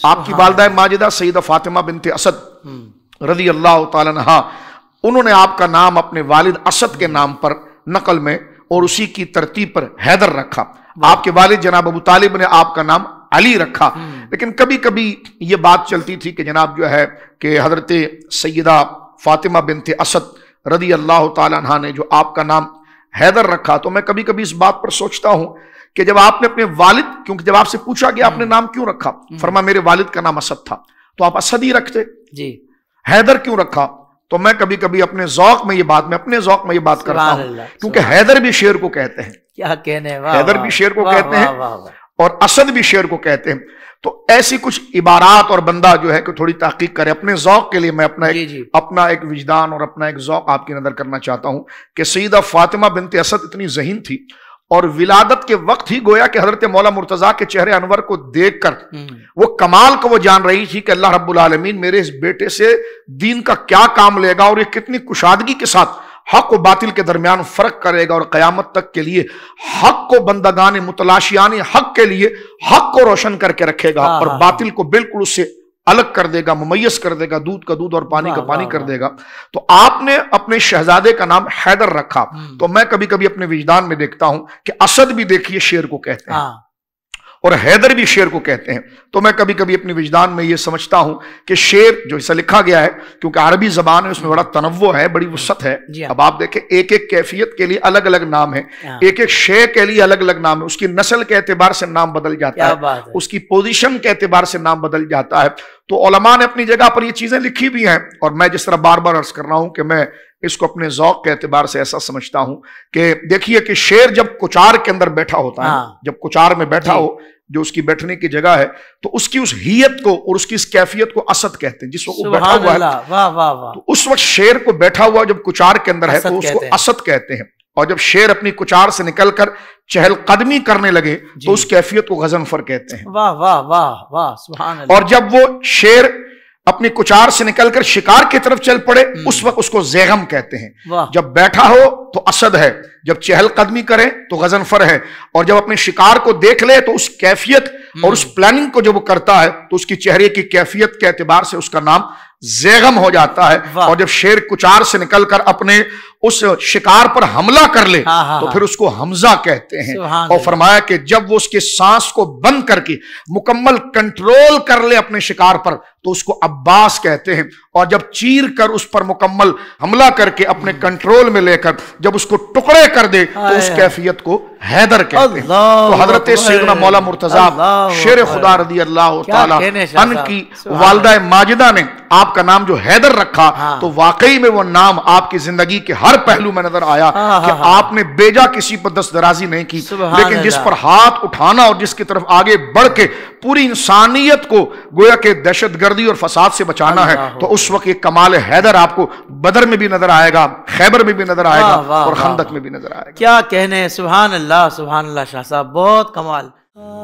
آپ کی والدہ ماجدہ سیدہ فاطمہ بنت اسد رضی اللہ تعالیٰ عنہا، انہوں نے آپ کا نام اپنے والد اسد کے نام پر نقل میں اور اسی کی ترتیب پر حیدر رکھا۔ آپ کے والد جناب ابو طالب نے آپ کا نام علی رکھا، لیکن کبھی کبھی یہ بات چلتی تھی کہ جناب جو ہے کہ حضرت سیدہ فاطمہ بنت اسد رضی اللہ تعالیٰ عنہ نے جو آپ کا نام حیدر رکھا، تو میں کبھی کبھی اس بات پر سوچتا ہوں کہ جب آپ نے اپنے والد، کیونکہ جب آپ سے پوچھا کہ آپ نے نام کیوں رکھا، فرمایا میرے والد کا نام اسد تھا، تو آپ اسد ہی رکھتے، جی حیدر کیوں رکھا؟ تو میں کبھی کبھی اپنے ذوق میں یہ بات کرتا ہوں، کیونکہ حیدر بھی شیر کو کہتے ہیں، کیا کہنے، حیدر بھی شیر کو کہتے ہیں اور اسد بھی شیر کو کہتے ہیں۔ تو ایسی کچھ عبارات اور بندہ جو ہے کہ تھوڑی تحقیق کرے اپنے ذوق کے لیے، میں اپنا ایک وجدان اور اپنا ایک ذوق آپ کی نظر کرنا چاہتا ہوں کہ سیدہ فاطمہ بنت اسد اتنی ذہین تھی اور ولادت کے وقت ہی گویا کہ حضرت مولا مرتضیٰ کے چہرے انور کو دیکھ کر وہ کمال کو وہ جان رہی تھی کہ اللہ رب العالمین میرے اس بیٹے سے دین کا کیا کام لے گا اور یہ کتنی کشادگی کے ساتھ حق و باطل کے درمیان فرق کرے گا اور قیامت تک کے لیے حق کو بندگان متلاشیان حق کے لیے حق کو روشن کر کے رکھے گا اور باطل کو بالکل اس سے الگ کر دے گا، ممیز کر دے گا، دودھ کا دودھ اور پانی کا پانی کر دے گا۔ تو آپ نے اپنے شہزادے کا نام حیدر رکھا، تو میں کبھی کبھی اپنے وجدان میں دیکھتا ہوں کہ اسد بھی دیکھیے شیر کو کہتے ہیں اور حیدر بھی شیر کو کہتے ہیں، تو میں کبھی کبھی اپنے وجدان میں یہ سمجھتا ہوں کہ شیر جو اسے لکھا گیا ہے، کیونکہ عربی زبان ہے اس میں بڑا تنوع ہے، بڑی وسعت ہے، اب آپ دیکھیں ایک ایک کیفیت کے لیے الگ الگ نام ہے، ایک ایک شے کے لیے الگ الگ نام ہے، اس کی نسل کے اعتبار سے نام بدل جاتا ہے، اس کی پوزیشن کے اعتبار سے نام بدل جاتا ہے۔ تو علماء نے اپنی جگہ پر یہ چیزیں لکھی بھی ہیں، اور میں جس طرح بار بار عرض کر رہا ہوں کہ میں اس کو اپنے ذوق کے اعتبار سے ایسا سمجھتا ہوں کہ دیکھیے کہ شیر جب کچار کے اندر بیٹھا ہوتا ہے، جب کچار میں بیٹھا ہو جو اس کی بیٹھنے کی جگہ ہے، تو اس کی اس ہیت کو اور اس کی اس کیفیت کو اسد کہتے ہیں، جس وقت وہ بیٹھا ہوا ہے، تو اس وقت شیر کو بیٹھا ہوا جب کچار کے اندر ہے تو اس کو اسد کہتے ہیں، اور جب شیر اپنی کچار سے نکل کر چہل قدمی کرنے لگے تو اس کیفیت کو غضنفر کہتے ہیں۔ واہ واہ واہ واہ سبحان اللہ۔ اور جب وہ شیر اپنی کچار سے نکل کر شکار کی طرف چل پڑے اس وقت اس کو زیغم کہتے ہیں، جب بیٹھا ہو تو اسد ہے، جب چہل قدمی کرے تو غضنفر ہے، اور جب اپنے شکار کو دیکھ لے تو اس کیفیت اور اس پلاننگ کو جب وہ کرتا ہے تو اس کی چہرے کی کیفیت کے اعتبار سے اس کا نام زیغم ہو جاتا ہے، اور جب شیر کچار سے نکل کر اپنے اس شکار پر حملہ کر لے تو پھر اس کو حمزہ کہتے ہیں، اور فرمایا کہ جب وہ اس کے سانس کو بند کر کے مکمل کنٹرول کر لے اپنے شکار پر تو اس کو عباس کہتے ہیں، اور جب چیر کر اس پر مکمل حملہ کر کے اپنے کنٹرول میں لے کر جب اس کو ٹکڑے کر دے تو اس کیفیت کو حیدر کہتے ہیں۔ تو حضرت سیدنا مولا مرتضیٰ شیر خدا رضی اللہ تعالیٰ عنہ کی والدہ ماجدہ نے آپ کا نام جو حیدر رکھا، تو واقعی میں وہ نام آپ کی زندگی کے ہر پہلو میں نظر آیا کہ آپ نے بیجا کسی پر دست درازی نہیں کی، لیکن جس پر ہاتھ اٹھانا اور جس کی طرف آگے بڑھ کے پوری انسانیت کو گویا کہ دہشت گردی اور فساد سے بچانا ہے، تو اس وقت یہ کمال حیدر آپ کو بدر میں بھی نظر آئے گا، خیبر میں بھی نظر آئے گا اور خندق میں بھی نظر آئے گا۔ کیا کہنے، سبحان اللہ سبحان اللہ، شاہ صاحب بہت کمال۔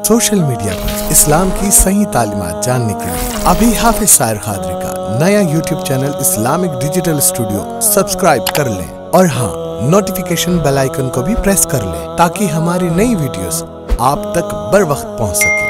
سوشل میڈیا پر اسلام کی صحیح تعلیمات جاننے کے لیے ابھی حافظ سائر قادری کا نیا YouTube channel Islamic digital studio subscribe کر لیں، اور ہاں نوٹیفیکیشن بیل آئیکن کو بھی پریس کر لیں تاکہ ہماری نئی ویڈیوز آپ تک بر وقت پہنچ سکے۔